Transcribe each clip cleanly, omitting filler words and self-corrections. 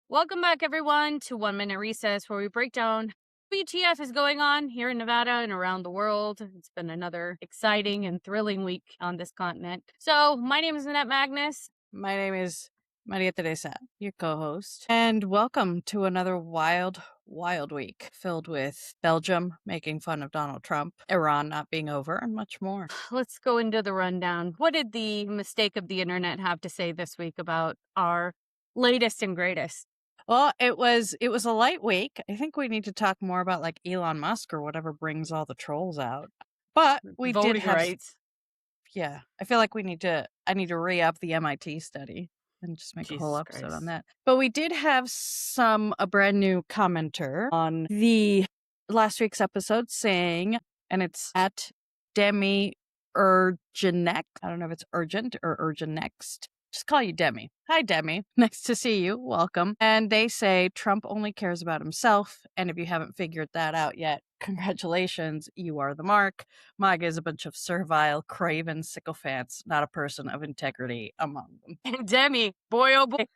Welcome back, everyone, to 1 Minute Recess, where we break down WTF is going on here in Nevada and around the world. It's been another exciting and thrilling week on this continent. So, my name is Annette Magnus. My name is Maria Teresa, your co-host, and welcome to another wild week filled with Belgium making fun of Donald Trump, Iran not being over, and much more. Let's go into the rundown. What did the mistake of the internet have to say this week about our latest and greatest? Well, it was a light week. I think we need to talk more about like Elon Musk or whatever brings all the trolls out. But we Voting did have rights. Yeah, I feel like I need to re-up the MIT study and just make a whole Jesus episode Christ. on that. But we did have a brand new commenter on the last week's episode saying, and it's at Demi Urgenek. I don't know if it's urgent or urgent next. Just call you Demi. Hi, Demi. Nice to see you. Welcome. And they say Trump only cares about himself. And if you haven't figured that out yet, congratulations, you are the mark. MAGA is a bunch of servile, craven sycophants, not a person of integrity among them. And Demi, boy, oh boy,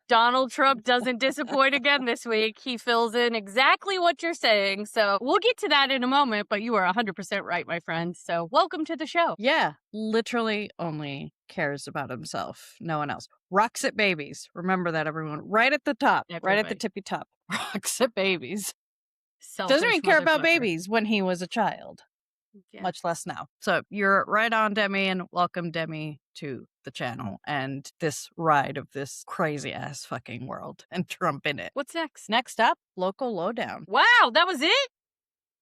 Donald Trump doesn't disappoint again this week. He fills in exactly what you're saying. So we'll get to that in a moment, but you are 100% right, my friend. So welcome to the show. Yeah, literally only cares about himself. No one else. Rocks at babies. Remember that, everyone. Right at the top. Right at the tippy top. Rocks at babies. Selfish Doesn't even care about motherfucker. babies when he was a child. Yeah. Much less now. So you're right on, Demi, and welcome, Demi, to the channel and this ride of this crazy ass fucking world and Trump in it. What's next? Next up, local lowdown. Wow, that was it?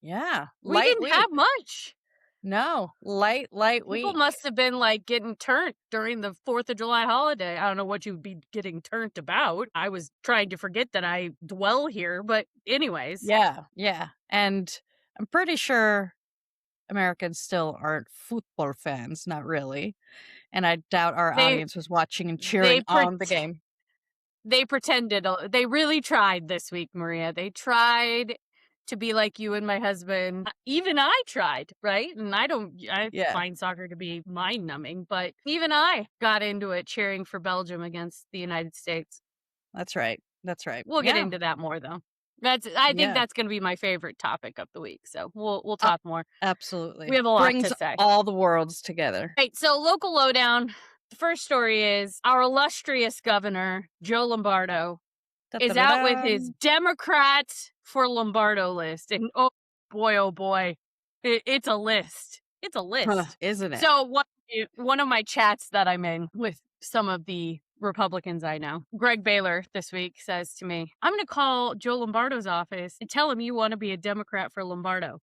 Yeah. We didn't have much. No, light week. People must have been like getting turned during the 4th of July holiday. I don't know what you'd be getting turned about. I was trying to forget that I dwell here, but anyways. Yeah. And I'm pretty sure Americans still aren't football fans, not really. And I doubt our audience was watching and cheering on the game. They pretended. They really tried this week, Maria. They tried to be like you and my husband. Even I tried, right? And I find soccer to be mind-numbing, but even I got into it cheering for Belgium against the United States. That's right. We'll get into that more, though. I think that's going to be my favorite topic of the week. So we'll talk more. Absolutely. We have a lot Brings to say. All the worlds together. Right. So local lowdown. The first story is our illustrious governor, Joe Lombardo, is out with his Democrats for Lombardo list. And oh boy, it's a list. It's a list. Isn't it? So one of my chats that I'm in with some of the Republicans I know, Greg Baylor this week says to me, I'm going to call Joe Lombardo's office and tell him you want to be a Democrat for Lombardo.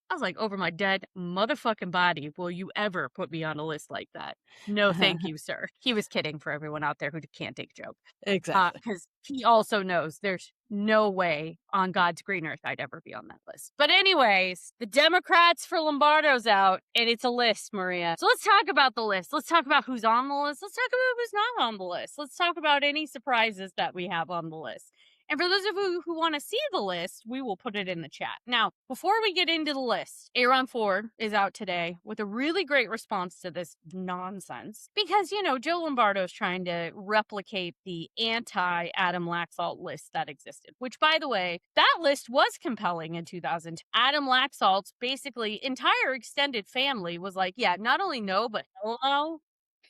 I was like, over my dead motherfucking body, will you ever put me on a list like that? No, thank you, sir. He was kidding for everyone out there who can't take a joke. Exactly. Because he also knows there's no way on God's green earth I'd ever be on that list. But anyways, the Democrats for Lombardo's out, and it's a list, Maria. So let's talk about the list. Let's talk about who's on the list. Let's talk about who's not on the list. Let's talk about any surprises that we have on the list. And for those of you who want to see the list, we will put it in the chat. Now, before we get into the list, Aaron Ford is out today with a really great response to this nonsense. Because, Joe Lombardo is trying to replicate the anti-Adam Laxalt list that existed. Which, by the way, that list was compelling in 2000. Adam Laxalt's basically entire extended family was like, yeah, not only no, but hello.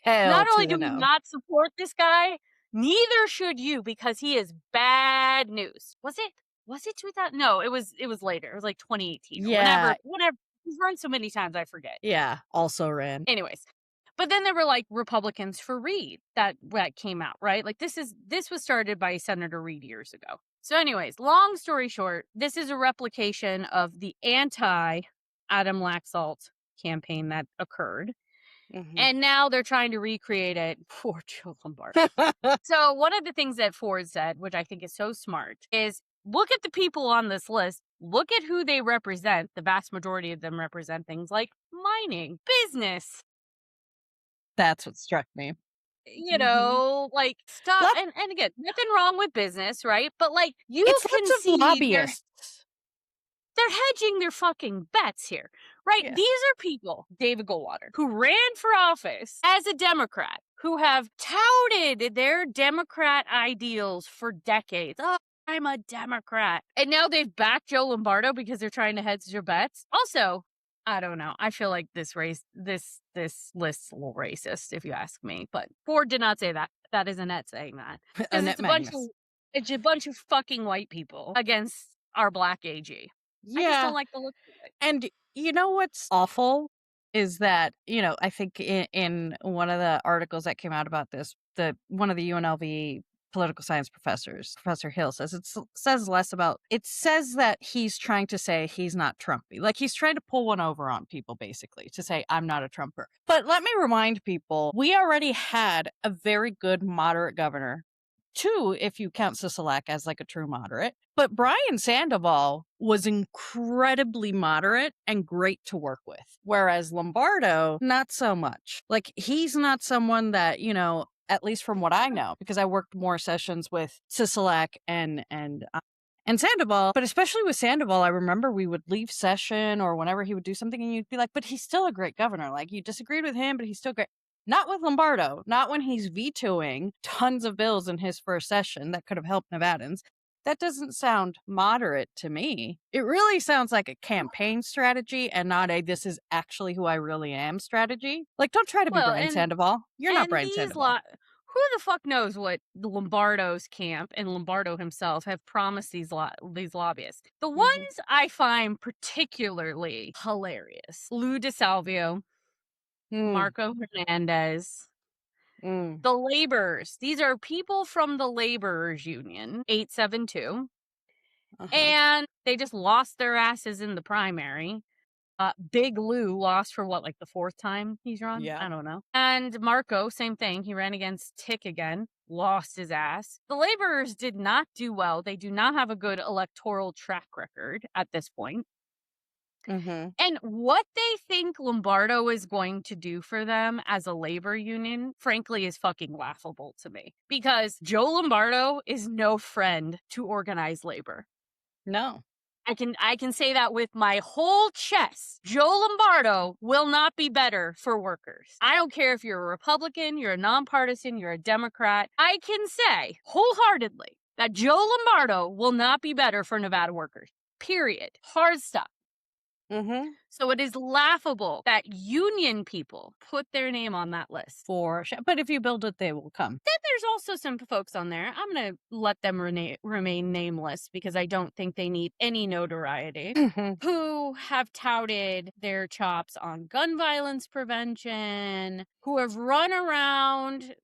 Not only do we not support this guy, neither should you, because he is bad news. Was it 2000? No, it was later. It was like 2018. Yeah. Whatever. He's run so many times, I forget. Yeah, also ran. Anyways. But then there were like Republicans for Reed that came out, right? Like this was started by Senator Reed years ago. So anyways, long story short, this is a replication of the anti-Adam Laxalt campaign that occurred. Mm-hmm. And now they're trying to recreate it for Joe Lombardo. So one of the things that Ford said, which I think is so smart, is look at the people on this list. Look at who they represent. The vast majority of them represent things like mining, business. That's what struck me. Like stuff. And again, nothing wrong with business, right? But like you can see lobbyists. They're hedging their fucking bets here, right? Yeah. These are people, David Goldwater, who ran for office as a Democrat, who have touted their Democrat ideals for decades. Oh, I'm a Democrat. And now they've backed Joe Lombardo because they're trying to hedge their bets. Also, I don't know. I feel like this list's a little racist, if you ask me. But Ford did not say that. That is Annette saying that. Because Annette Magnus. it's a bunch of fucking white people against our black AG. I just Yeah. don't like the look of it. And you know what's awful is that, I think in one of the articles that came out about this, one of the UNLV political science professors, Professor Hill, says it says that he's trying to say he's not Trumpy. Like he's trying to pull one over on people, basically, to say, I'm not a Trumper. But let me remind people, we already had a very good moderate governor. 2, if you count Sisolak as like a true moderate. But Brian Sandoval was incredibly moderate and great to work with. Whereas Lombardo, not so much. Like he's not someone that, at least from what I know, because I worked more sessions with Sisolak and Sandoval, but especially with Sandoval, I remember we would leave session or whenever he would do something and you'd be like, but he's still a great governor. Like you disagreed with him, but he's still great. Not with Lombardo, not when he's vetoing tons of bills in his first session that could have helped Nevadans. That doesn't sound moderate to me. It really sounds like a campaign strategy and not a this is actually who I really am strategy. Like, don't try to be Brian Sandoval. You're not Brian Sandoval. Who the fuck knows what the Lombardo's camp and Lombardo himself have promised these lobbyists? The ones I find particularly hilarious: Lou DeSalvio, Marco Hernandez, the laborers. These are people from the laborers union, 872. And they just lost their asses in the primary. Big Lou lost for what, like the 4th time he's run? Yeah. I don't know. And Marco, same thing. He ran against Tick again, lost his ass. The laborers did not do well. They do not have a good electoral track record at this point. And what they think Lombardo is going to do for them as a labor union, frankly, is fucking laughable to me. Because Joe Lombardo is no friend to organized labor. No. I can say that with my whole chest. Joe Lombardo will not be better for workers. I don't care if you're a Republican, you're a nonpartisan, you're a Democrat. I can say wholeheartedly that Joe Lombardo will not be better for Nevada workers. Period. Hard stop. So it is laughable that union people put their name on that list. But if you build it, they will come. Then there's also some folks on there. I'm going to let them remain nameless because I don't think they need any notoriety, who have touted their chops on gun violence prevention, who have run around,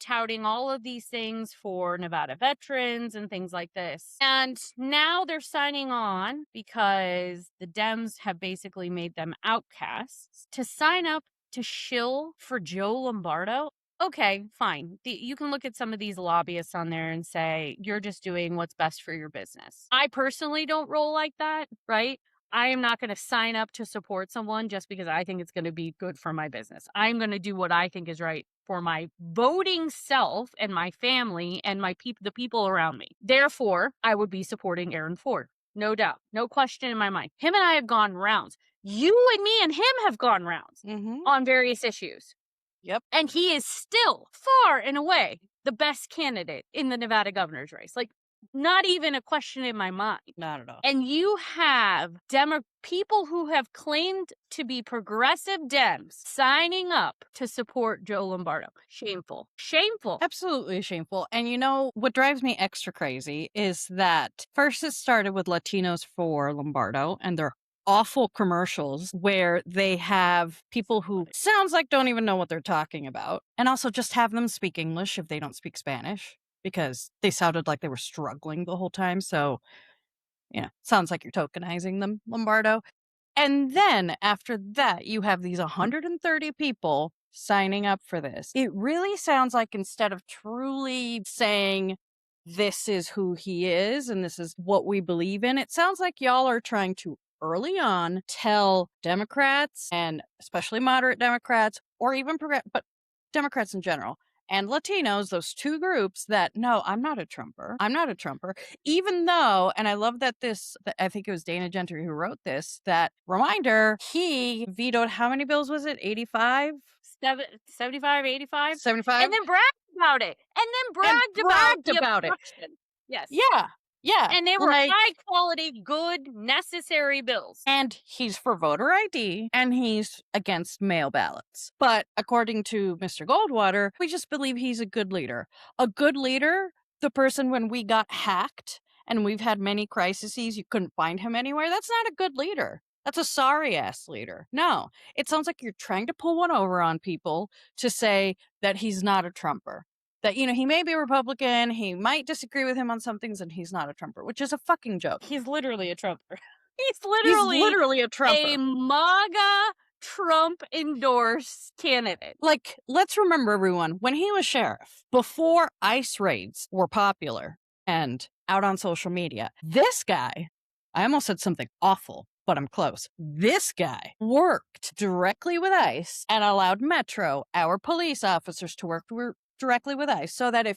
touting all of these things for Nevada veterans and things like this. And now they're signing on because the Dems have basically made them outcasts to sign up to shill for Joe Lombardo. Okay, fine. You can look at some of these lobbyists on there and say, you're just doing what's best for your business. I personally don't roll like that, right? I am not going to sign up to support someone just because I think it's going to be good for my business. I'm going to do what I think is right for my voting self and my family and the people around me. Therefore, I would be supporting Aaron Ford. No doubt. No question in my mind. Him and I have gone rounds. You and me and him have gone rounds on various issues. Yep. And he is still far and away the best candidate in the Nevada governor's race. Like, not even a question in my mind. Not at all. And you have people who have claimed to be progressive Dems signing up to support Joe Lombardo. Shameful. Shameful. Absolutely shameful. And what drives me extra crazy is that first it started with Latinos for Lombardo and their awful commercials where they have people who sounds like don't even know what they're talking about, and also just have them speak English if they don't speak Spanish, because they sounded like they were struggling the whole time. So, sounds like you're tokenizing them, Lombardo. And then after that, you have these 130 people signing up for this. It really sounds like instead of truly saying, this is who he is and this is what we believe in, it sounds like y'all are trying to early on tell Democrats, and especially moderate Democrats, or even but Democrats in general, and Latinos, those two groups that, no, I'm not a Trumper. I'm not a Trumper. Even though, and I love that I think it was Dana Gentry who wrote this, that reminder, he vetoed how many bills was it? 85? 75, 85? 75? And then bragged about it. And then bragged about the it. obstruction. Yes. Yeah. Yeah. And they were like, high quality, good, necessary bills. And he's for voter ID and he's against mail ballots. But according to Mr. Goldwater, we just believe he's a good leader. A good leader, the person when we got hacked and we've had many crises, you couldn't find him anywhere. That's not a good leader. That's a sorry ass leader. No, it sounds like you're trying to pull one over on people to say that he's not a Trumper. That, he may be a Republican, he might disagree with him on some things, and he's not a Trumper, which is a fucking joke. He's literally a Trumper. He's literally a Trumper. A MAGA Trump-endorsed candidate. Like, let's remember, everyone, when he was sheriff, before ICE raids were popular and out on social media, this guy, I almost said something awful, but I'm close. This guy worked directly with ICE and allowed Metro, our police officers, to work directly with ICE, so that even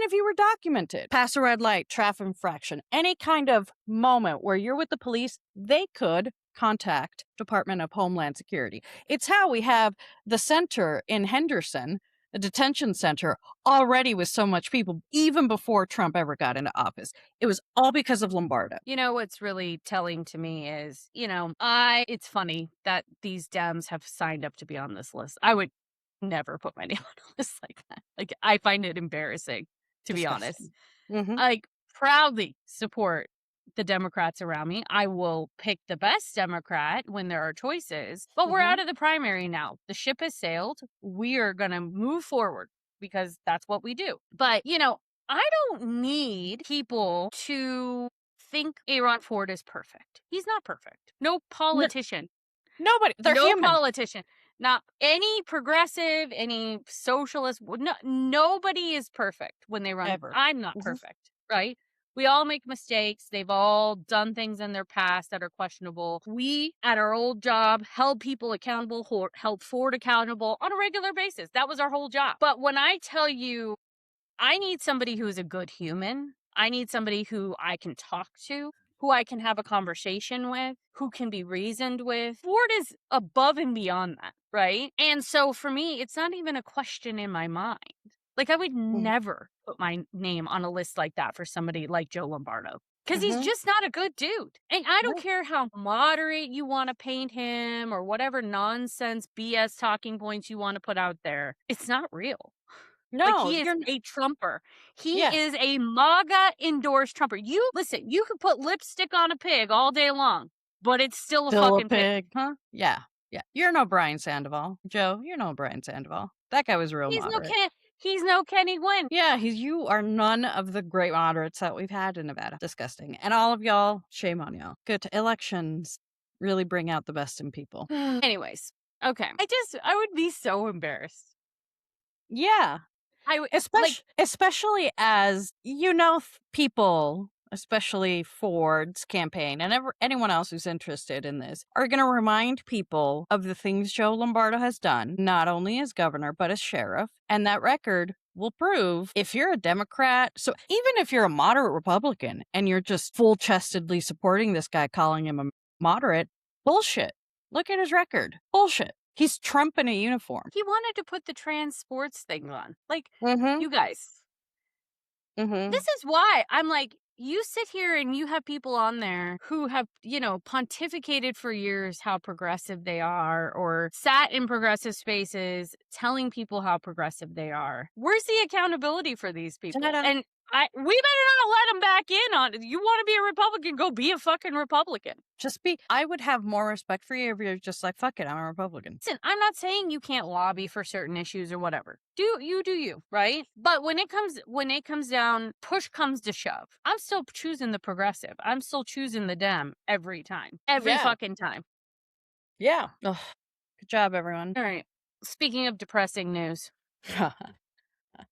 if you were documented, pass a red light, traffic infraction, any kind of moment where you're with the police, they could contact Department of Homeland Security. It's how we have the center in Henderson, the detention center, already with so much people, even before Trump ever got into office. It was all because of Lombardo. What's really telling to me is, it's funny that these Dems have signed up to be on this list. I would never put my name on a list like that. Like, I find it embarrassing, to be honest. Mm-hmm. I proudly support the Democrats around me. I will pick the best Democrat when there are choices, but we're out of the primary now. The ship has sailed. We are going to move forward because that's what we do. But, I don't need people to think Aaron Ford is perfect. He's not perfect. No politician. Nobody. They're no human. Politician. Not any progressive, any socialist. No, nobody is perfect when they run. Ever. I'm not perfect, right? We all make mistakes. They've all done things in their past that are questionable. We, at our old job, held people accountable, held Ford accountable on a regular basis. That was our whole job. But when I tell you, I need somebody who's a good human. I need somebody who I can talk to, who I can have a conversation with, who can be reasoned with. Ford is above and beyond that, right? And so for me, it's not even a question in my mind. Like, I would never put my name on a list like that for somebody like Joe Lombardo. Because he's just not a good dude. And I don't care how moderate you want to paint him or whatever nonsense BS talking points you want to put out there. It's not real. No, like, he is a Trumper. He is a MAGA-endorsed Trumper. You could put lipstick on a pig all day long, but it's still a fucking pig. Huh? Yeah. You're no Brian Sandoval. Joe, you're no Brian Sandoval. That guy was real moderate. He's no Kenny Gwynn. Yeah, you are none of the great moderates that we've had in Nevada. Disgusting. And all of y'all, shame on y'all. Good elections really bring out the best in people. Anyways, okay. I would be so embarrassed. Yeah. Especially as, people, especially Ford's campaign and anyone else who's interested in this, are going to remind people of the things Joe Lombardo has done, not only as governor, but as sheriff. And that record will prove if you're a Democrat. So even if you're a moderate Republican and you're just full-chestedly supporting this guy, calling him a moderate, bullshit. Look at his record. Bullshit. He's Trump in a uniform. He wanted to put the trans sports thing on. Like, you guys. This is why I'm like, you sit here and you have people on there who have, pontificated for years how progressive they are, or sat in progressive spaces telling people how progressive they are. Where's the accountability for these people? And we better not let them back in on it. You want to be a Republican, go be a fucking Republican. I would have more respect for you if you're just like, fuck it, I'm a Republican. Listen, I'm not saying you can't lobby for certain issues or whatever. Do you, right? But when it comes down, push comes to shove, I'm still choosing the progressive. I'm still choosing the Dem every time. Every fucking time. Yeah. Ugh. Good job, everyone. All right. Speaking of depressing news,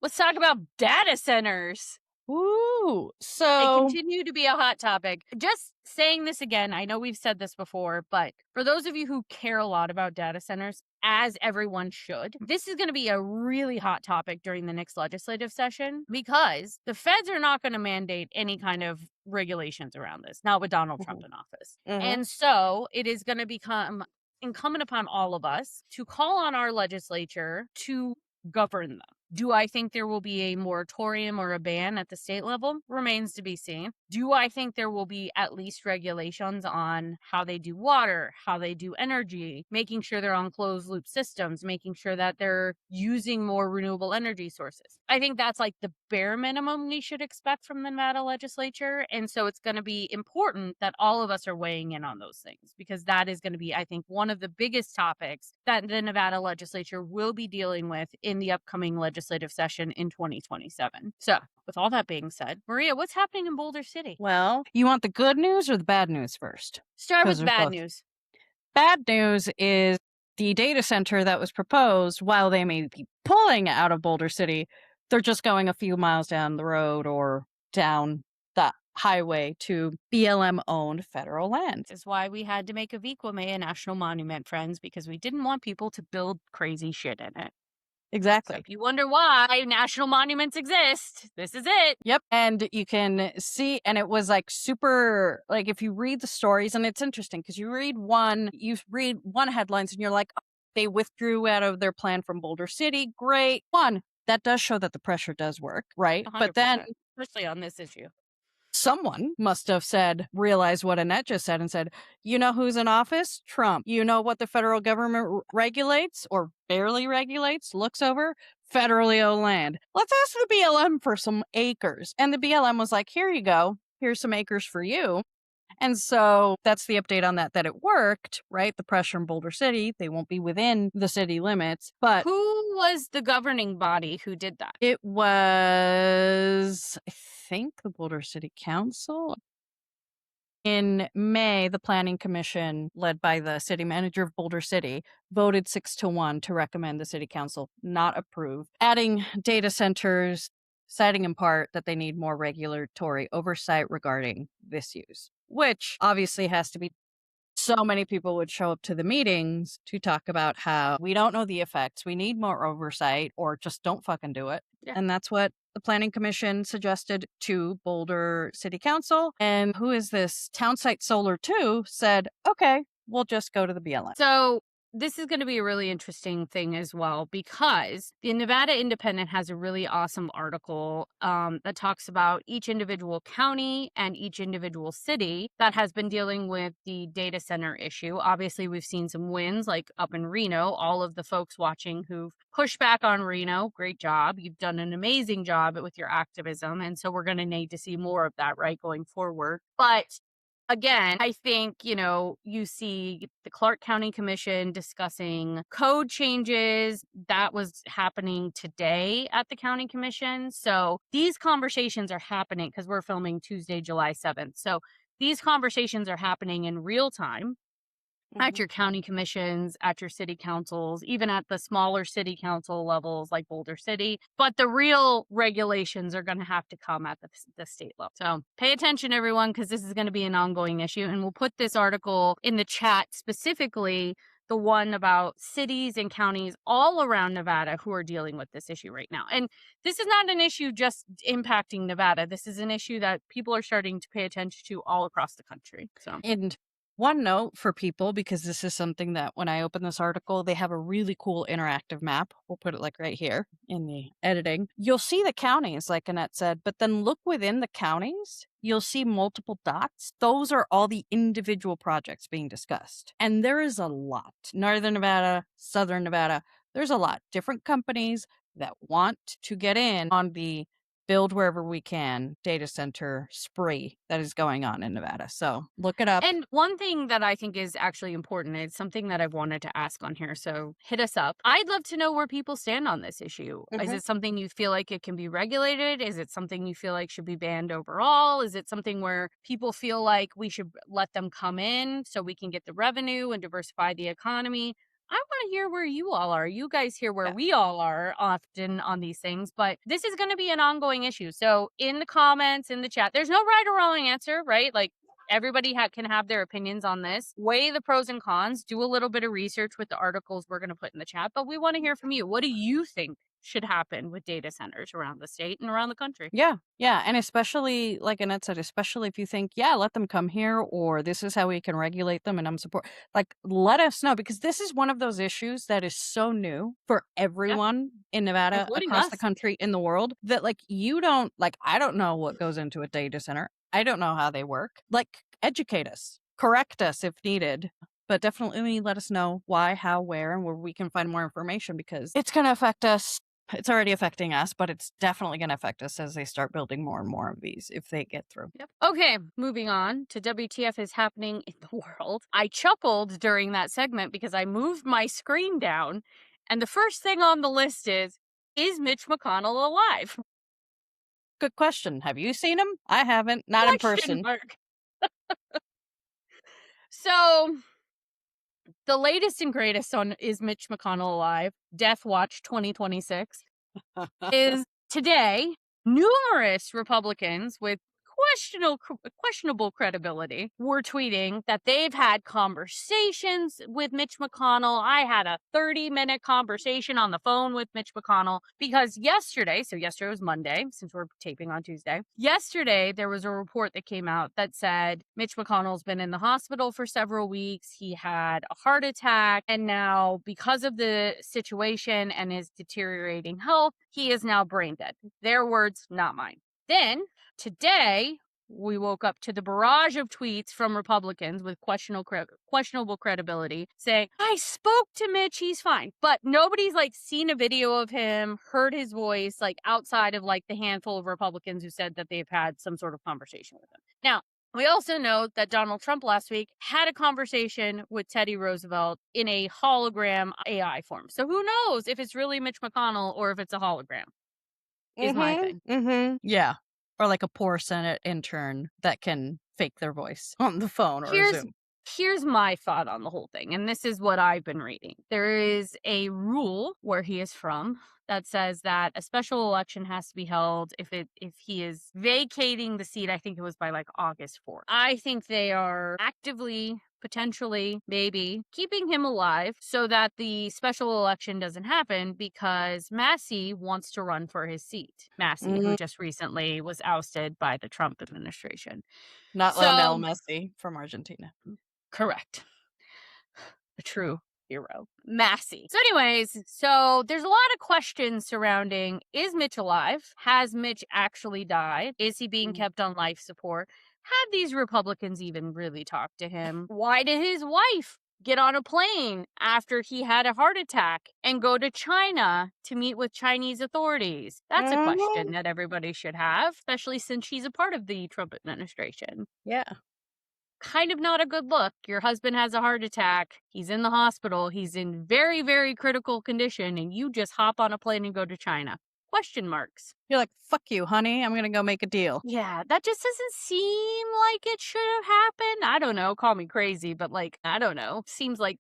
let's talk about data centers. Ooh. They So continue to be a hot topic. Just saying this again, I know we've said this before, but for those of you who care a lot about data centers, as everyone should, this is going to be a really hot topic during the next legislative session because the feds are not going to mandate any kind of regulations around this, not with Donald Trump in office. And so it is going to become incumbent upon all of us to call on our legislature to govern them. Do I think there will be a moratorium or a ban at the state level? Remains to be seen. Do I think there will be at least regulations on how they do water, how they do energy, making sure they're on closed loop systems, making sure that they're using more renewable energy sources? I think that's like the bare minimum we should expect from the Nevada legislature. And so it's going to be important that all of us are weighing in on those things because that is going to be, I think, one of the biggest topics that the Nevada legislature will be dealing with in the upcoming legislative session in 2027. So, with all that being said, Maria, what's happening in Boulder City? well, you want the good news or the bad news first? Start 'Cause with there's bad both. news. Bad news is the data center that was proposed, while they may be pulling out of Boulder City, they're just going a few miles down the road or down the highway to BLM-owned federal land. This is why we had to make a Viquame a national monument, friends, because we didn't want people to build crazy shit in it. So Exactly. if you wonder why national monuments exist, this is it. Yep. And you can see, and it was like super, like if you read the stories, and it's interesting because you read one headlines and you're like, oh, they withdrew out of their plan from Boulder City. Great. One, that does show that the pressure does work, right? 100%, But then especially on this issue. someone must have realized what Annette just said and said, you know who's in office? Trump. You know what the federal government regulates or barely regulates, looks over? Federally owned land. Let's ask the BLM for some acres. And the BLM was like, here you go. Here's some acres for you. And so that's the update on that it worked, right? The pressure in Boulder City, they won't be within the city limits. But who was the governing body who did that? It was, I think, the Boulder City Council. In May, the Planning Commission, led by the city manager of Boulder City, voted 6-1 to recommend the city council not approve adding data centers, citing in part that they need more regulatory oversight regarding this use, which obviously has to be. So many people would show up to the meetings to talk about how we don't know the effects, we need more oversight, or just don't fucking do it. Yeah. And that's what the Planning Commission suggested to Boulder City Council. And who is this? Townsite Solar 2 said, okay, we'll just go to the BLM. So this is going to be a really interesting thing as well because the Nevada Independent has a really awesome article that talks about each individual county and each individual city that has been dealing with the data center issue. Obviously, we've seen some wins like up in Reno. All of the folks watching who've pushed back on Reno, great job. You've done an amazing job with your activism. And so we're going to need to see more of that, right, going forward. But again, I think, you see the Clark County Commission discussing code changes. That was happening today at the county commission. So these conversations are happening because we're filming Tuesday, July 7th. So these conversations are happening in real time at your county commissions, at your city councils, even at the smaller city council levels like Boulder City. But the real regulations are going to have to come at the state level. So pay attention, everyone, because this is going to be an ongoing issue. And we'll put this article in the chat, specifically the one about cities and counties all around Nevada who are dealing with this issue right now. And this is not an issue just impacting Nevada. This is an issue that people are starting to pay attention to all across the country. So, and one note for people, because this is something that when I open this article, they have a really cool interactive map. We'll put it like right here in the editing. You'll see the counties, like Annette said, but then look within the counties, you'll see multiple dots. Those are all the individual projects being discussed. And there is a lot. Northern Nevada, Southern Nevada, there's a lot. Different companies that want to get in on the build wherever we can data center spree that is going on in Nevada. So look it up. And one thing that I think is actually important, it's something that I've wanted to ask on here. So hit us up. I'd love to know where people stand on this issue. Is it something you feel like it can be regulated? Is it something you feel like should be banned overall? Is it something where people feel like we should let them come in so we can get the revenue and diversify the economy? I want to hear where you all are. You guys hear where Yeah. we all are often on these things, but this is going to be an ongoing issue. So in the comments, in the chat, there's no right or wrong answer, right? Like everybody can have their opinions on this. Weigh the pros and cons, do a little bit of research with the articles we're going to put in the chat, but we want to hear from you. What do you think should happen with data centers around the state and around the country? Yeah. Yeah. And especially, like Annette said, especially if you think, yeah, let them come here, or this is how we can regulate them and I'm support, like, let us know, because this is one of those issues that is so new for Yeah, everyone in Nevada, including across the us. country, in the world, that like you don't, like, I don't know what goes into a data center. I don't know how they work. Like, educate us, correct us if needed. But definitely let us know why, how, where, and where we can find more information, because it's going to affect us. It's already affecting us, but it's definitely going to affect us as they start building more and more of these if they get through. Yep. Okay, moving on to WTF is happening in the world. I chuckled during that segment because I moved my screen down, and the first thing on the list is Mitch McConnell alive? Good question. Have you seen him? I haven't. Not in Question person. mark. So the latest and greatest on Is Mitch McConnell Alive? Death Watch 2026 is today. Numerous Republicans with questionable credibility were tweeting that they've had conversations with Mitch McConnell. I had a 30-minute conversation on the phone with Mitch McConnell because yesterday was Monday, since we're taping on Tuesday. Yesterday, there was a report that came out that said Mitch McConnell's been in the hospital for several weeks. He had a heart attack, and now because of the situation and his deteriorating health, he is now brain dead. Their words, not mine. Then today, we woke up to the barrage of tweets from Republicans with questionable credibility saying, I spoke to Mitch, he's fine. But nobody's like seen a video of him, heard his voice, like outside of like the handful of Republicans who said that they've had some sort of conversation with him. Now, we also know that Donald Trump last week had a conversation with Teddy Roosevelt in a hologram AI form. So who knows if it's really Mitch McConnell or if it's a hologram, is my thing. Yeah. Or like a poor Senate intern that can fake their voice on the phone or Zoom. Here's my thought on the whole thing, and this is what I've been reading. There is a rule where he is from that says that a special election has to be held if he is vacating the seat. I think it was by like August 4th. I think they are actively, potentially, maybe keeping him alive so that the special election doesn't happen, because Massey wants to run for his seat. Massey, who just recently was ousted by the Trump administration. Not So- Lionel Messi from Argentina. Correct. A true hero. Massey. So anyways, there's a lot of questions surrounding, is Mitch alive? Has Mitch actually died? Is he being kept on life support? Have these Republicans even really talked to him? Why did his wife get on a plane after he had a heart attack and go to China to meet with Chinese authorities? That's a question that everybody should have, especially since she's a part of the Trump administration. Yeah. Kind of not a good look. Your husband has a heart attack. He's in the hospital. He's in very, very critical condition, and you just hop on a plane and go to China. Question marks. You're like, fuck you, honey. I'm going to go make a deal. Yeah, that just doesn't seem like it should have happened. I don't know. Call me crazy, but like, I don't know. Seems like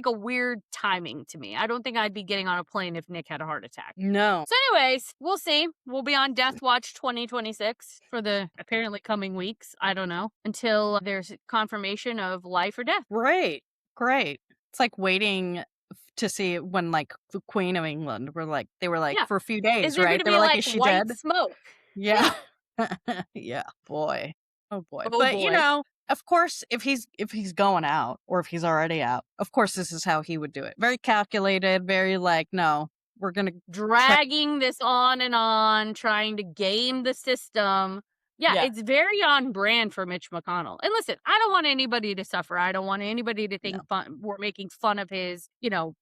a weird timing to me. I don't think I'd be getting on a plane if Nick had a heart attack. No. So anyways, we'll see. We'll be on Death Watch 2026 for the apparently coming weeks. I don't know. Until there's confirmation of life or death. Great. It's like waiting to see when like the Queen of England were like, Yeah. for a few days, Is there right? gonna They be were like is she white dead? smoke? Yeah. Yeah. Boy. Oh boy. Oh, But you boy. know, of course, if he's going out, or if he's already out, of course this is how he would do it. Very calculated, very like, no, we're gonna Dragging this on and on, trying to game the system. Yeah, it's very on brand for Mitch McConnell. And listen, I don't want anybody to suffer. I don't want anybody to think we're making fun of his,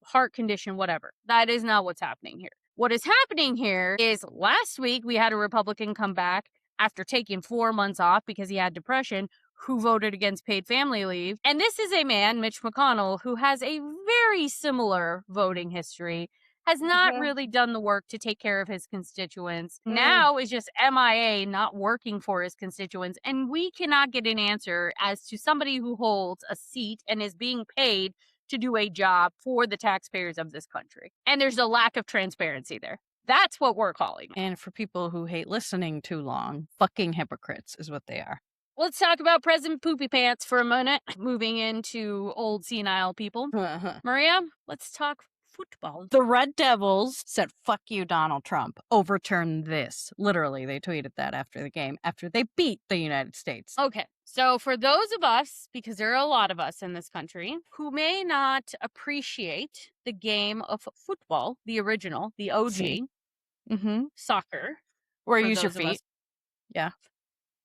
heart condition, whatever. That is not what's happening here. What is happening here is last week we had a Republican come back after taking 4 months off because he had depression, who voted against paid family leave. And this is a man, Mitch McConnell, who has a very similar voting history, has not really done the work to take care of his constituents. Now is just MIA, not working for his constituents. And we cannot get an answer as to somebody who holds a seat and is being paid to do a job for the taxpayers of this country. And there's a lack of transparency there. That's what we're calling it. And for people who hate listening too long, fucking hypocrites is what they are. Let's talk about President Poopy Pants for a minute, moving into old senile people. Maria, let's talk football. The Red Devils said, fuck you, Donald Trump. Overturn this. Literally, they tweeted that after the game, after they beat the United States. Okay, so for those of us, because there are a lot of us in this country, who may not appreciate the game of football, the original, the OG, soccer. Or for use your those of us feet. Yeah.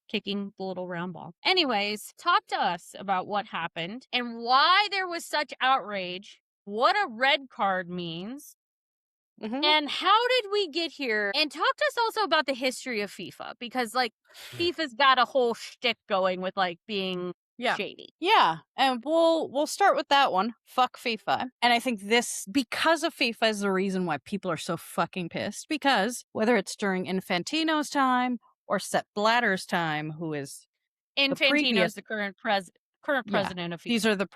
kicking the little round ball. Anyways, talk to us about what happened and why there was such outrage, what a red card means, and how did we get here? And talk to us also about the history of FIFA, because like FIFA's got a whole shtick going with like being shady. Yeah, and we'll start with that one. Fuck FIFA. And I think this, because of FIFA, is the reason why people are so fucking pissed. Because whether it's during Infantino's time or Sepp Blatter's time, who is Infantino's the current president of FIFA. These are the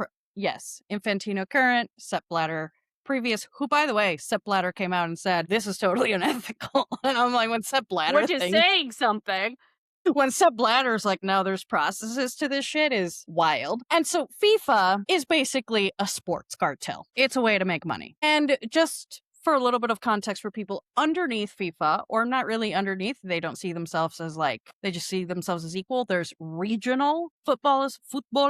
Infantino current, Sepp Blatter previous. Who, by the way, Sepp Blatter came out and said this is totally unethical. And I'm like, when Sepp Blatter, which is saying something. When Sepp Blatter's like, no, there's processes to this shit, is wild. And so FIFA is basically a sports cartel. It's a way to make money. And just for a little bit of context for people underneath FIFA, or not really underneath, they don't see themselves as they just see themselves as equal. There's regional football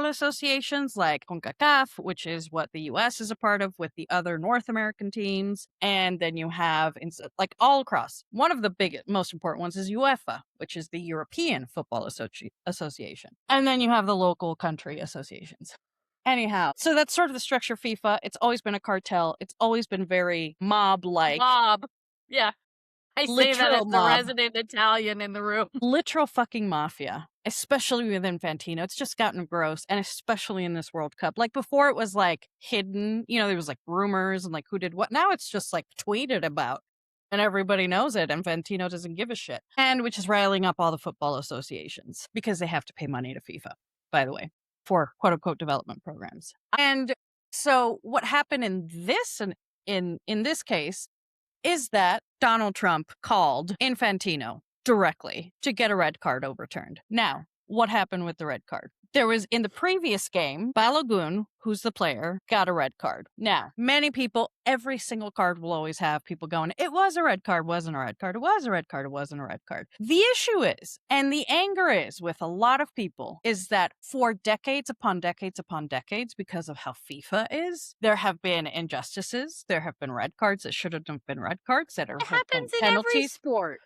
associations like CONCACAF, which is what the US is a part of with the other North American teams. And then you have, like all across, one of the biggest, most important ones is UEFA, which is the European Football Association. And then you have the local country associations. Anyhow, so that's sort of the structure of FIFA. It's always been a cartel. It's always been very mob-like. Mob. Yeah. I say that as the mob. resident Italian in the room. Literal fucking mafia, especially with Infantino. It's just gotten gross, and especially in this World Cup. Like before it was like hidden, there was like rumors and like who did what. Now it's just like tweeted about. And everybody knows it. Infantino doesn't give a shit. And which is riling up all the football associations because they have to pay money to FIFA, by the way, for quote unquote development programs. And so what happened in this case is that Donald Trump called Infantino directly to get a red card overturned. Now, what happened with the red card? There was, in the previous game, Balogun, who's the player, got a red card. Now, many people, every single card will always have people going, it was a red card, wasn't a red card, it was a red card, it wasn't a red card. The issue is, and the anger is with a lot of people, is that for decades upon decades upon decades, because of how FIFA is, there have been injustices, there have been red cards that shouldn't have been red cards, that are It happens in penalties. every sport.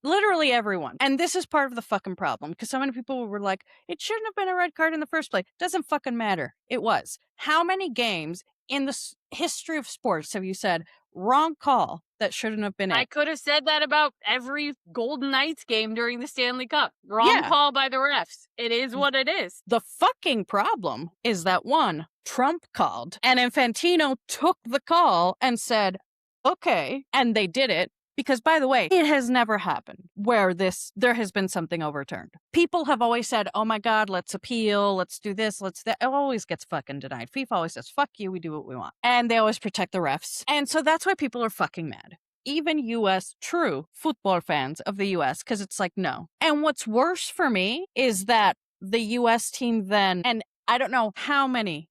Literally everyone. And this is part of the fucking problem, because so many people were like, it shouldn't have been a red card in the first place. Doesn't fucking matter. It was. How many games in the history of sports have you said, wrong call, that shouldn't have been it? I could have said that about every Golden Knights game during the Stanley Cup. Wrong call by the refs. It is what it is. The fucking problem is that one, Trump called, and Infantino took the call and said, okay, and they did it. Because, by the way, it has never happened where there has been something overturned. People have always said, oh my God, let's appeal, let's do this, let's that. It always gets fucking denied. FIFA always says, fuck you, we do what we want. And they always protect the refs. And so that's why people are fucking mad. Even U.S. true football fans of the U.S., because it's like, no. And what's worse for me is that the U.S. team then, and I don't know how many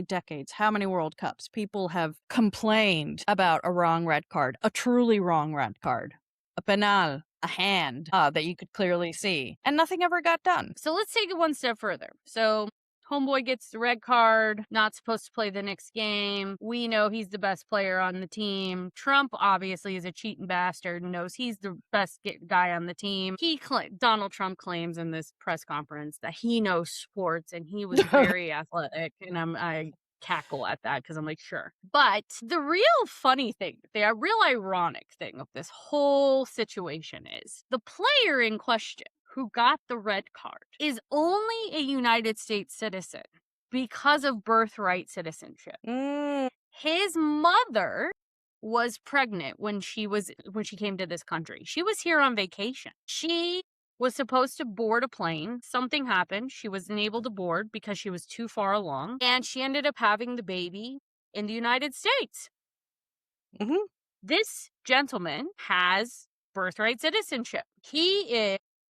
decades, how many World Cups people have complained about a wrong red card, a truly wrong red card, a penal, a hand that you could clearly see, and nothing ever got done. So let's take it one step further. So homeboy gets the red card, not supposed to play the next game. We know he's the best player on the team. Trump obviously is a cheating bastard and knows he's the best guy on the team. Donald Trump claims in this press conference that he knows sports and he was very athletic. And I cackle at that because I'm like, sure. But the real funny thing, the real ironic thing of this whole situation is the player in question who got the red card is only a United States citizen because of birthright citizenship. His mother was pregnant when she came to this country. She was here on vacation. She was supposed to board a plane. Something happened. She wasn't able to board because she was too far along. And she ended up having the baby in the United States. Mm-hmm. This gentleman has birthright citizenship.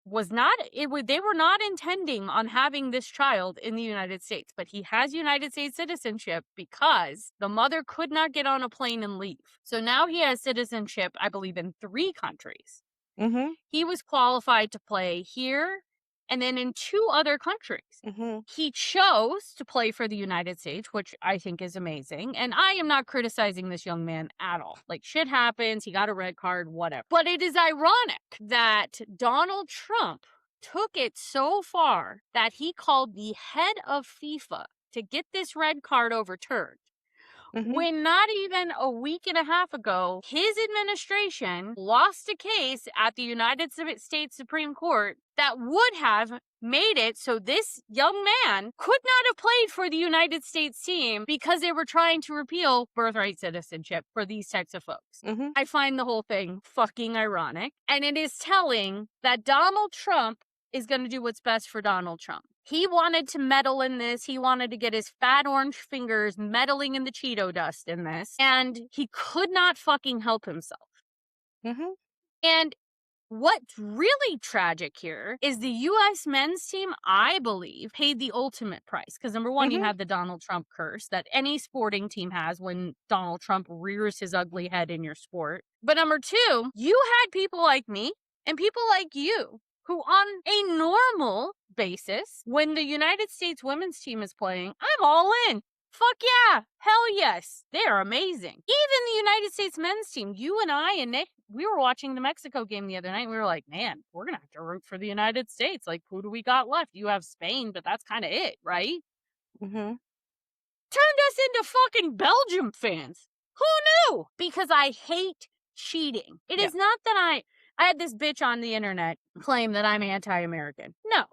Was not they were not intending on having this child in the United States, but he has United States citizenship because the mother could not get on a plane and leave. So now he has citizenship, I believe, in 3 countries. Mm-hmm. He was qualified to play here and then in 2 other countries. Mm-hmm. He chose to play for the United States, which I think is amazing. And I am not criticizing this young man at all. Like, shit happens. He got a red card, whatever. But it is ironic that Donald Trump took it so far that he called the head of FIFA to get this red card overturned. Mm-hmm. When not even a week and a half ago, his administration lost a case at the United States Supreme Court that would have made it so this young man could not have played for the United States team because they were trying to repeal birthright citizenship for these types of folks. Mm-hmm. I find the whole thing fucking ironic, and it is telling that Donald Trump is going to do what's best for Donald Trump. He wanted to meddle in this. He wanted to get his fat orange fingers meddling in the Cheeto dust in this. And he could not fucking help himself. Mm-hmm. And what's really tragic here is the U.S. men's team, I believe, paid the ultimate price. Because number one, you have the Donald Trump curse that any sporting team has when Donald Trump rears his ugly head in your sport. But number two, you had people like me and people like you who on a normal basis, when the United States women's team is playing, I'm all in. Fuck yeah. Hell yes. They are amazing. Even the United States men's team, you and I and Nick, we were watching the Mexico game the other night. And we were like, man, we're going to have to root for the United States. Like, who do we got left? You have Spain, but that's kind of it, right? Mm-hmm. Turned us into fucking Belgium fans. Who knew? Because I hate cheating. It is not that I had this bitch on the internet claim that I'm anti-American. No.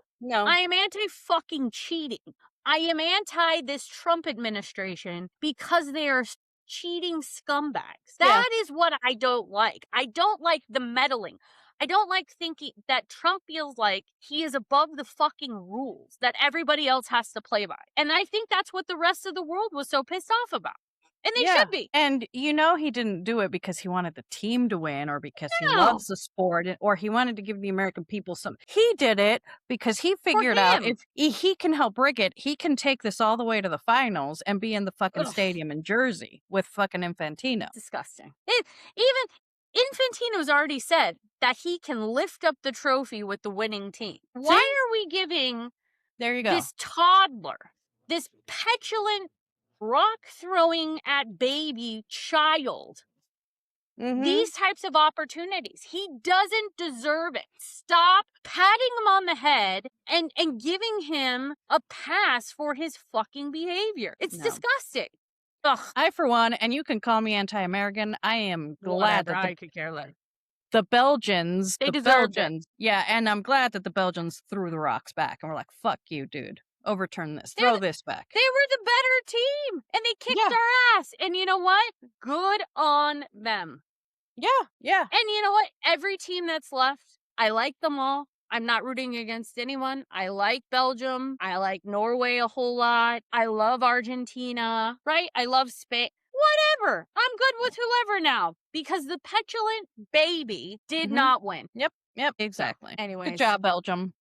I am anti-fucking cheating. I am anti this Trump administration because they are cheating scumbags. That is what I don't like. I don't like the meddling. I don't like thinking that Trump feels like he is above the fucking rules that everybody else has to play by. And I think that's what the rest of the world was so pissed off about. And they should be. And he didn't do it because he wanted the team to win or because he loves the sport or he wanted to give the American people some. He did it because he figured out if he can help rig it, he can take this all the way to the finals and be in the fucking stadium in Jersey with fucking Infantino. Disgusting. Even Infantino's already said that he can lift up the trophy with the winning team. Why are we giving this toddler, this petulant, rock-throwing at baby child, these types of opportunities? He doesn't deserve it. Stop patting him on the head and giving him a pass for his fucking behavior. It's disgusting. Ugh. I, for one, and you can call me anti-American, I am glad that I could care less. The Belgians, they deserved it. Yeah, and I'm glad that the Belgians threw the rocks back and were like, fuck you, dude. Overturn this. Throw this back. They were the better team, and they kicked our ass. And you know what? Good on them. Yeah. And you know what? Every team that's left, I like them all. I'm not rooting against anyone. I like Belgium. I like Norway a whole lot. I love Argentina, right? I love Spain. Whatever. I'm good with whoever now because the petulant baby did not win. Yep, exactly. So, anyways. Good job, Belgium.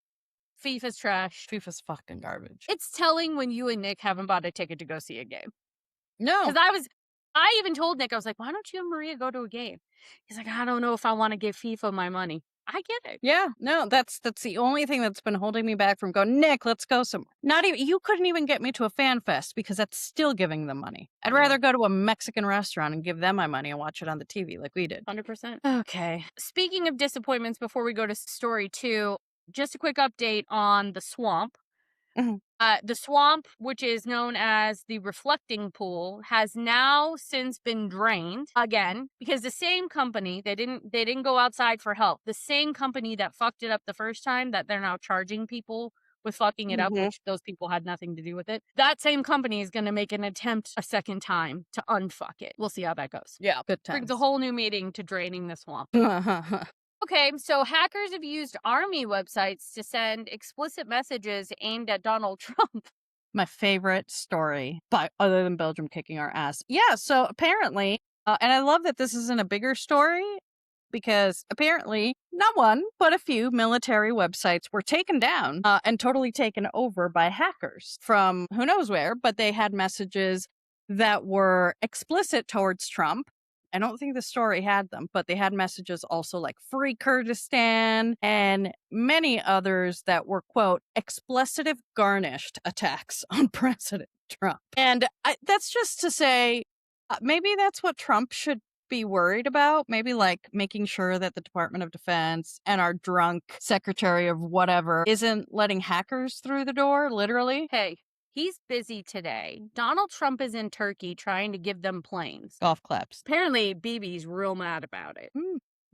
FIFA's trash. FIFA's fucking garbage. It's telling when you and Nick haven't bought a ticket to go see a game. No. Because I even told Nick, I was like, why don't you and Maria go to a game? He's like, I don't know if I want to give FIFA my money. I get it. Yeah, no, that's the only thing that's been holding me back from going, Nick, let's go somewhere. You couldn't even get me to a fan fest because that's still giving them money. I'd rather go to a Mexican restaurant and give them my money and watch it on the TV like we did. 100%. Okay. Speaking of disappointments, before we go to story 2, just a quick update on the swamp. The swamp, which is known as the reflecting pool, has now since been drained again because the same company, they didn't go outside for help. The same company that fucked it up the first time, that they're now charging people with fucking it up, which those people had nothing to do with it. That same company is going to make an attempt a second time to unfuck it. We'll see how that goes. Yeah, good times. Brings a whole new meaning to draining the swamp. Okay, so hackers have used army websites to send explicit messages aimed at Donald Trump. My favorite story, but other than Belgium kicking our ass. Yeah, so apparently, and I love that this isn't a bigger story because apparently not one, but a few military websites were taken down and totally taken over by hackers from who knows where, but they had messages that were explicit towards Trump. I don't think the story had them, but they had messages also like free Kurdistan and many others that were, quote, expletive garnished attacks on President Trump. And that's just to say, maybe that's what Trump should be worried about. Maybe like making sure that the Department of Defense and our drunk secretary of whatever isn't letting hackers through the door, literally. Hey, he's busy today. Donald Trump is in Turkey trying to give them planes. Golf claps. Apparently, Bibi's real mad about it.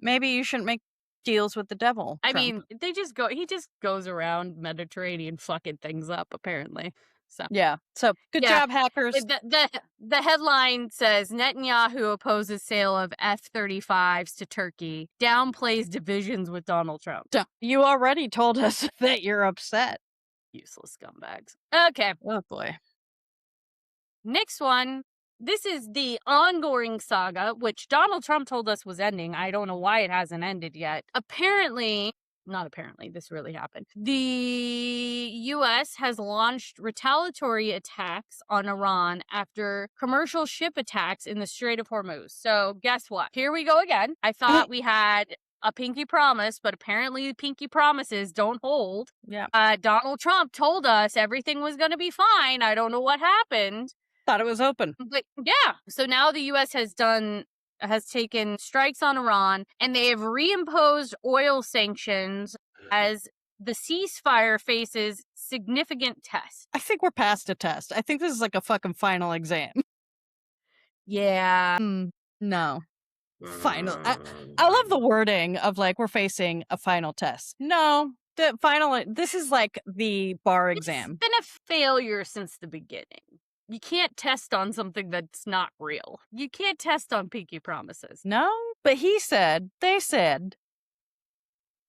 Maybe you shouldn't make deals with the devil. I Trump. mean, he just goes around Mediterranean fucking things up, apparently. So yeah. So good job, hackers. The headline says Netanyahu opposes sale of F-35s to Turkey, downplays divisions with Donald Trump. You already told us that you're upset. Useless scumbags. Okay. Oh boy. Next one. This is the ongoing saga, which Donald Trump told us was ending. I don't know why it hasn't ended yet. Not apparently, this really happened. The U.S. has launched retaliatory attacks on Iran after commercial ship attacks in the Strait of Hormuz. So guess what? Here we go again. I thought we had a pinky promise, but apparently pinky promises don't hold. Yeah. Donald Trump told us everything was going to be fine. I don't know what happened. Thought it was open. But yeah, so now the U.S. has taken strikes on Iran, and they have reimposed oil sanctions as the ceasefire faces significant tests. I think we're past a test. I think this is like a fucking final exam. Yeah. No. Final. I love the wording of like, we're facing a final test. No. This is like the bar exam. It's been a failure since the beginning. You can't test on something that's not real. You can't test on pinky promises. No, but they said,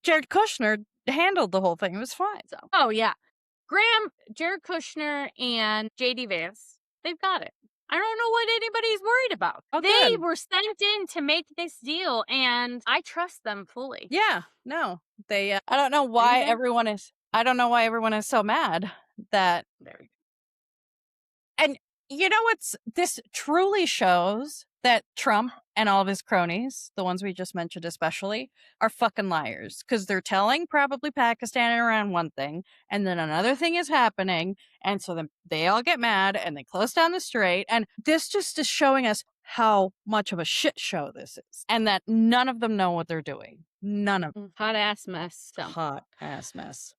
Jared Kushner handled the whole thing. It was fine. So, yeah. Jared Kushner and JD Vance, they've got it. I don't know what anybody's worried about. Oh, they good. were sent in to make this deal, and I trust them fully. Yeah, no. They I don't know why everyone is so mad that There we go. And you know this truly shows that Trump and all of his cronies, the ones we just mentioned especially, are fucking liars. Because they're telling probably Pakistan and Iran one thing, and then another thing is happening, and so then they all get mad and they close down the strait. And this just is showing us how much of a shit show this is. And that none of them know what they're doing. None of them. Hot ass mess. So. Hot ass mess.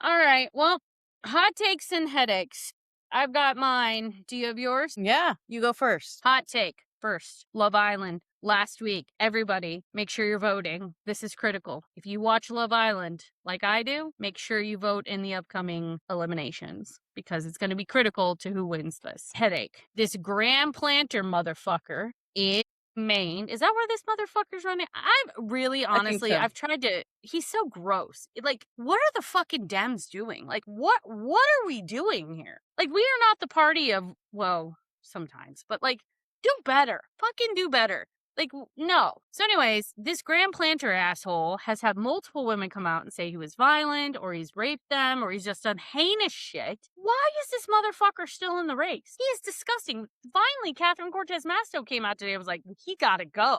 All right. Well, hot takes and headaches. I've got mine. Do you have yours? Yeah, you go first. Hot take first. Love Island. Last week, everybody, make sure you're voting. This is critical. If you watch Love Island like I do, make sure you vote in the upcoming eliminations because it's going to be critical to who wins this. Headache. This Graham Planter motherfucker in Maine. Is that where this motherfucker's running? Honestly, I've tried to. He's so gross. Like, what are the fucking Dems doing? Like, what are we doing here? Like, we are not the party of, well, sometimes, but like, do better. Fucking do better. Like, no. So anyways, this Graham Planter asshole has had multiple women come out and say he was violent or he's raped them or he's just done heinous shit. Why is this motherfucker still in the race? He is disgusting. Finally, Catherine Cortez Masto came out today and was like, he gotta go.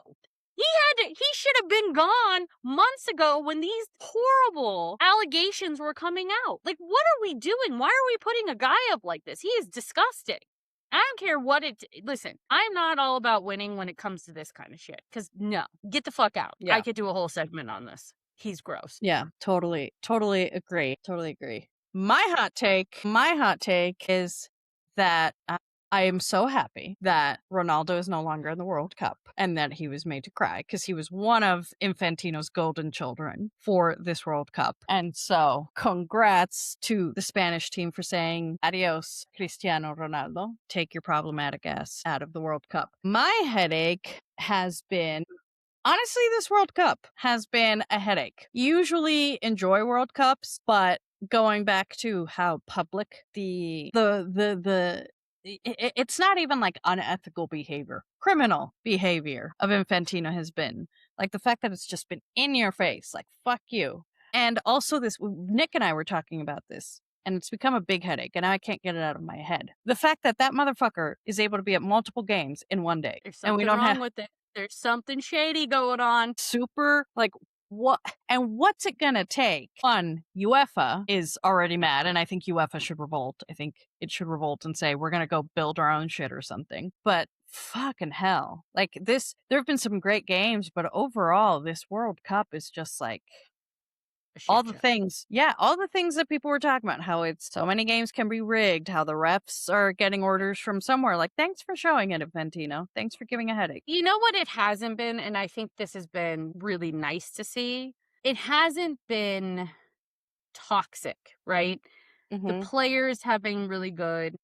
He should have been gone months ago when these horrible allegations were coming out. Like, what are we doing? Why are we putting a guy up like this? He is disgusting. I don't care what listen, I'm not all about winning when it comes to this kind of shit. Because no, get the fuck out. Yeah. I could do a whole segment on this. He's gross. Yeah, totally agree. My hot take is that I am so happy that Ronaldo is no longer in the World Cup and that he was made to cry because he was one of Infantino's golden children for this World Cup. And so congrats to the Spanish team for saying adios, Cristiano Ronaldo. Take your problematic ass out of the World Cup. My headache has been honestly, this World Cup has been a headache. Usually enjoy World Cups, but going back to how public it's not even like unethical behavior, criminal behavior of Infantino has been. Like the fact that it's just been in your face, like fuck you. And also this, Nick and I were talking about this, and it's become a big headache, and I can't get it out of my head. The fact that that motherfucker is able to be at multiple games in one day, There's and we something don't wrong have with it. There's something shady going on. super, like, what, and what's it gonna take? One, UEFA is already mad, and I think UEFA should revolt. I think it should revolt and say, we're gonna go build our own shit or something. But fucking hell. Like this, there have been some great games, but overall, this World Cup is just like, A shit all the show. things, yeah, all the things that people were talking about, how it's so many games can be rigged, how the refs are getting orders from somewhere. Like, thanks for showing it, Infantino. Thanks for giving a headache. You know what it hasn't been, and I think this has been really nice to see? It hasn't been toxic, right? The Mm-hmm. players have been really good.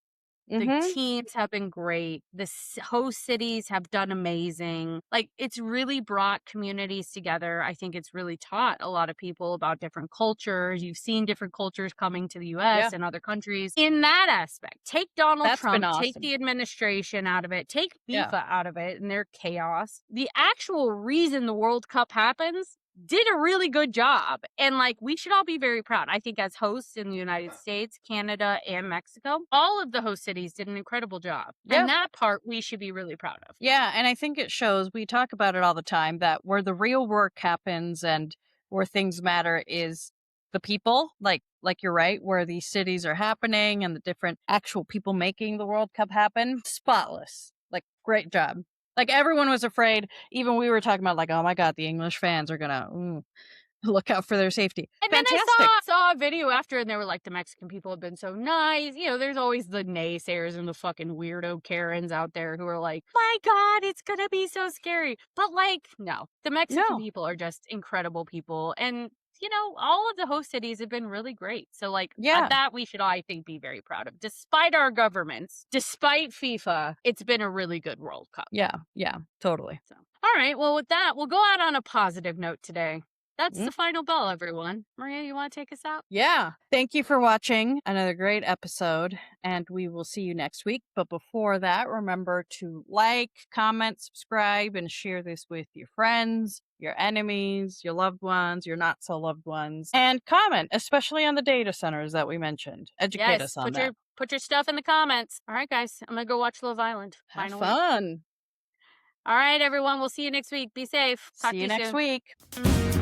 The Mm-hmm. teams have been great. The host cities have done amazing. Like, it's really brought communities together. I think it's really taught a lot of people about different cultures. You've seen different cultures coming to the US Yeah. and other countries. In that aspect, take Donald That's been Trump, take awesome. the administration out of it, take Yeah. FIFA out of it and their chaos. The actual reason the World Cup happens did a really good job. And like, we should all be very proud. I think as hosts in the United States, Canada, and Mexico, all of the host cities did an incredible job. Yeah. And that part we should be really proud of. Yeah, and I think it shows, we talk about it all the time, that where the real work happens and where things matter is the people, like you're right, where these cities are happening and the different actual people making the World Cup happen. Spotless. Like, great job. Like, everyone was afraid. Even we were talking about, like, oh my God, the English fans are gonna look out for their safety. And Fantastic. then I saw a video after, and they were like, the Mexican people have been so nice. You know, there's always the naysayers and the fucking weirdo Karens out there who are like, my God, it's going to be so scary. But like, no, the Mexican No. people are just incredible people. And, you know, all of the host cities have been really great. So like, Yeah. that we should, I think, be very proud of. Despite our governments, despite FIFA, it's been a really good World Cup. Yeah, totally. So, all right. Well, with that, we'll go out on a positive note today. That's the final bell, everyone. Maria, you want to take us out? Yeah. Thank you for watching another great episode, and we will see you next week. But before that, remember to like, comment, subscribe, and share this with your friends, your enemies, your loved ones, your not so loved ones, and comment, especially on the data centers that we mentioned. Educate us on that. Put your stuff in the comments. All right, guys, I'm gonna go watch Love Island. Have fun. All right, everyone. We'll see you next week. Be safe. Talk See to you next soon. week.